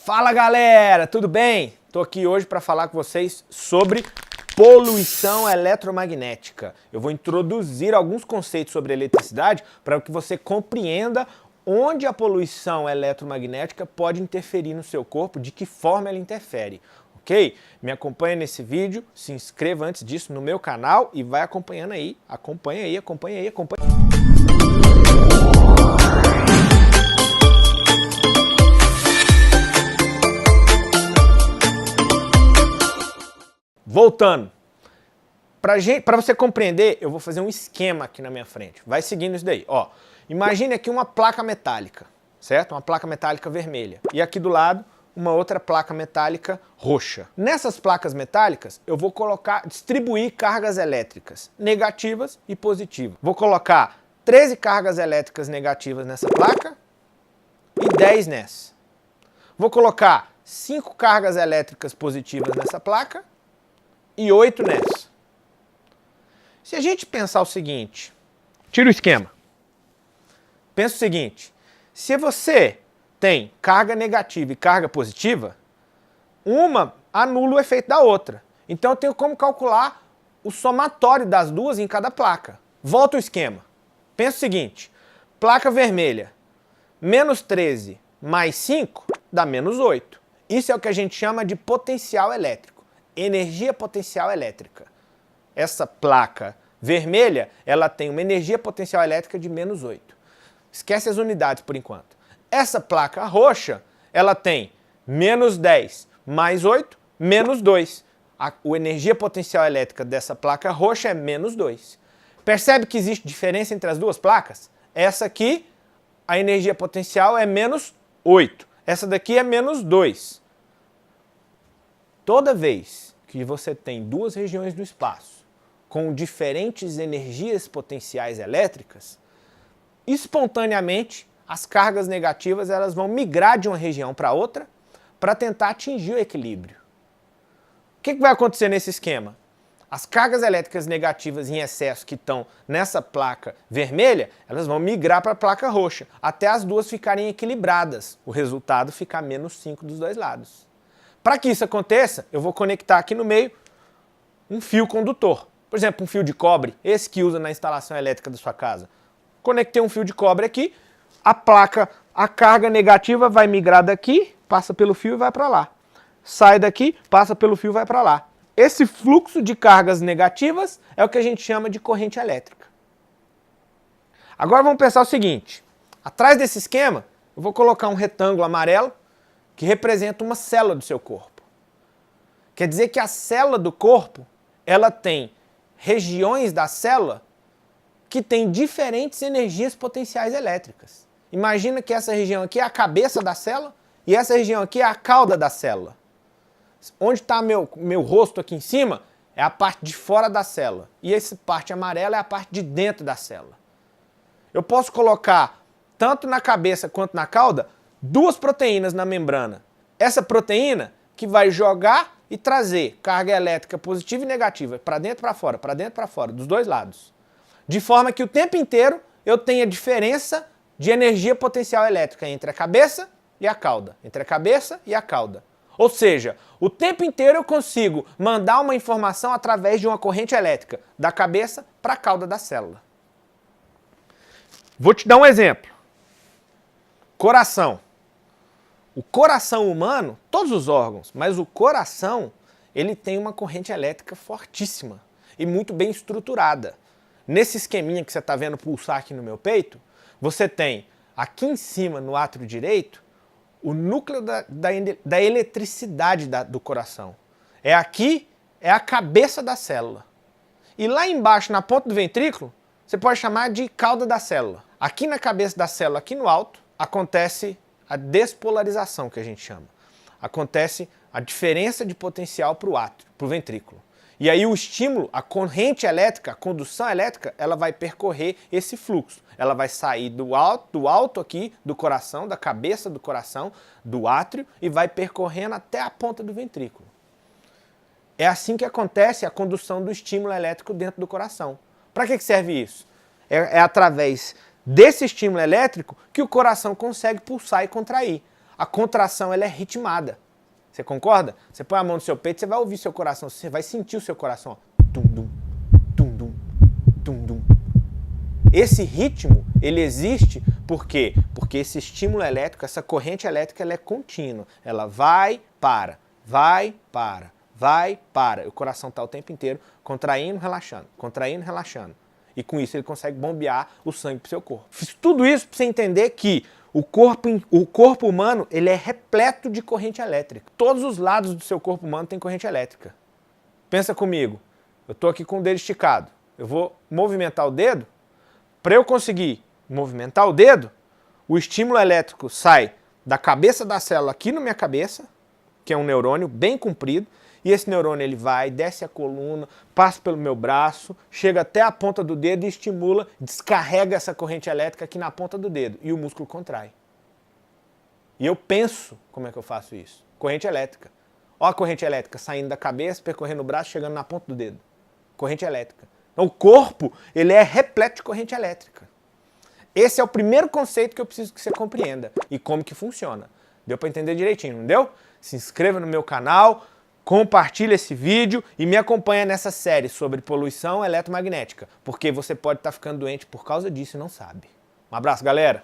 Fala galera, tudo bem? Estou aqui hoje para falar com vocês sobre poluição eletromagnética. Eu vou introduzir alguns conceitos sobre eletricidade para que você compreenda onde a poluição eletromagnética pode interferir no seu corpo, de que forma ela interfere, ok? Me acompanha nesse vídeo, se inscreva antes disso no meu canal e vai acompanhando aí, acompanha aí. Voltando, para você compreender, eu vou fazer um esquema aqui na minha frente. Vai seguindo isso daí. Ó, imagine aqui uma placa metálica, certo? Uma placa metálica vermelha. E aqui do lado, uma outra placa metálica roxa. Nessas placas metálicas, eu vou distribuir cargas elétricas negativas e positivas. Vou colocar 13 cargas elétricas negativas nessa placa e 10 nessa. Vou colocar 5 cargas elétricas positivas nessa placa e 8 nessa. Se a gente pensar o seguinte, tira o esquema. Pensa o seguinte, se você tem carga negativa e carga positiva, uma anula o efeito da outra. Então eu tenho como calcular o somatório das duas em cada placa. Volta o esquema. Pensa o seguinte, placa vermelha, menos 13 mais 5 dá menos 8. Isso é o que a gente chama de potencial elétrico. Energia potencial elétrica. Essa placa vermelha, ela tem uma energia potencial elétrica de menos 8. Esquece as unidades por enquanto. Essa placa roxa, ela tem menos 10 mais 8, menos 2. A energia potencial elétrica dessa placa roxa é menos 2. Percebe que existe diferença entre as duas placas? Essa aqui, a energia potencial é menos 8. Essa daqui é menos 2. Toda vez que você tem duas regiões do espaço com diferentes energias potenciais elétricas, espontaneamente as cargas negativas elas vão migrar de uma região para outra para tentar atingir o equilíbrio. O que vai acontecer nesse esquema? As cargas elétricas negativas em excesso que estão nessa placa vermelha, elas vão migrar para a placa roxa, até as duas ficarem equilibradas. O resultado ficar menos 5 dos dois lados. Para que isso aconteça, eu vou conectar aqui no meio um fio condutor. Por exemplo, um fio de cobre, esse que usa na instalação elétrica da sua casa. Conectei um fio de cobre aqui, a carga negativa vai migrar daqui, passa pelo fio e vai para lá. Sai daqui, passa pelo fio e vai para lá. Esse fluxo de cargas negativas é o que a gente chama de corrente elétrica. Agora vamos pensar o seguinte, atrás desse esquema, eu vou colocar um retângulo amarelo que representa uma célula do seu corpo. Quer dizer que a célula do corpo, ela tem regiões da célula que tem diferentes energias potenciais elétricas. Imagina que essa região aqui é a cabeça da célula e essa região aqui é a cauda da célula. Onde está meu rosto aqui em cima é a parte de fora da célula e essa parte amarela é a parte de dentro da célula. Eu posso colocar tanto na cabeça quanto na cauda duas proteínas na membrana. Essa proteína que vai jogar e trazer carga elétrica positiva e negativa para dentro e para fora, dos dois lados. De forma que o tempo inteiro eu tenha diferença de energia potencial elétrica entre a cabeça e a cauda. Entre a cabeça e a cauda. Ou seja, o tempo inteiro eu consigo mandar uma informação através de uma corrente elétrica da cabeça para a cauda da célula. Vou te dar um exemplo. Coração. O coração humano, todos os órgãos, mas o coração, ele tem uma corrente elétrica fortíssima e muito bem estruturada. Nesse esqueminha que você está vendo pulsar aqui no meu peito, você tem aqui em cima, no átrio direito, o núcleo da eletricidade do coração. É aqui, é a cabeça da célula. E lá embaixo, na ponta do ventrículo, você pode chamar de cauda da célula. Aqui na cabeça da célula, aqui no alto, acontece a despolarização, que a gente chama. Acontece a diferença de potencial para o átrio, para o ventrículo. E aí o estímulo, a corrente elétrica, a condução elétrica, ela vai percorrer esse fluxo. Ela vai sair do alto aqui do coração, da cabeça do coração, do átrio, e vai percorrendo até a ponta do ventrículo. É assim que acontece a condução do estímulo elétrico dentro do coração. Para que serve isso? É através desse estímulo elétrico que o coração consegue pulsar e contrair. a contração ela é ritmada. Você concorda? Você põe a mão no seu peito, você vai ouvir seu coração, você vai sentir o seu coração. Ó. Tum, dum, tum, dum, tum, dum. Esse ritmo, ele existe por quê? Porque esse estímulo elétrico, essa corrente elétrica, ela é contínua. Ela vai, para, vai, para, vai, para. E o coração está o tempo inteiro contraindo, relaxando. E com isso ele consegue bombear o sangue para o seu corpo. Fiz tudo isso para você entender que o corpo humano ele é repleto de corrente elétrica. Todos os lados do seu corpo humano tem corrente elétrica. Pensa comigo, eu estou aqui com o dedo esticado. Eu vou movimentar o dedo. Para eu conseguir movimentar o dedo, o estímulo elétrico sai da cabeça da célula aqui na minha cabeça, que é um neurônio bem comprido, e esse neurônio ele vai, desce a coluna, passa pelo meu braço, chega até a ponta do dedo e estimula, descarrega essa corrente elétrica aqui na ponta do dedo, e o músculo contrai. E eu penso como é que eu faço isso. Corrente elétrica. Olha a corrente elétrica saindo da cabeça, percorrendo o braço, chegando na ponta do dedo. Corrente elétrica. Então, o corpo ele é repleto de corrente elétrica. Esse é o primeiro conceito que eu preciso que você compreenda. E como que funciona. Deu para entender direitinho, não deu? Se inscreva no meu canal, compartilhe esse vídeo e me acompanha nessa série sobre poluição eletromagnética. Porque você pode estar ficando doente por causa disso e não sabe. Um abraço, galera!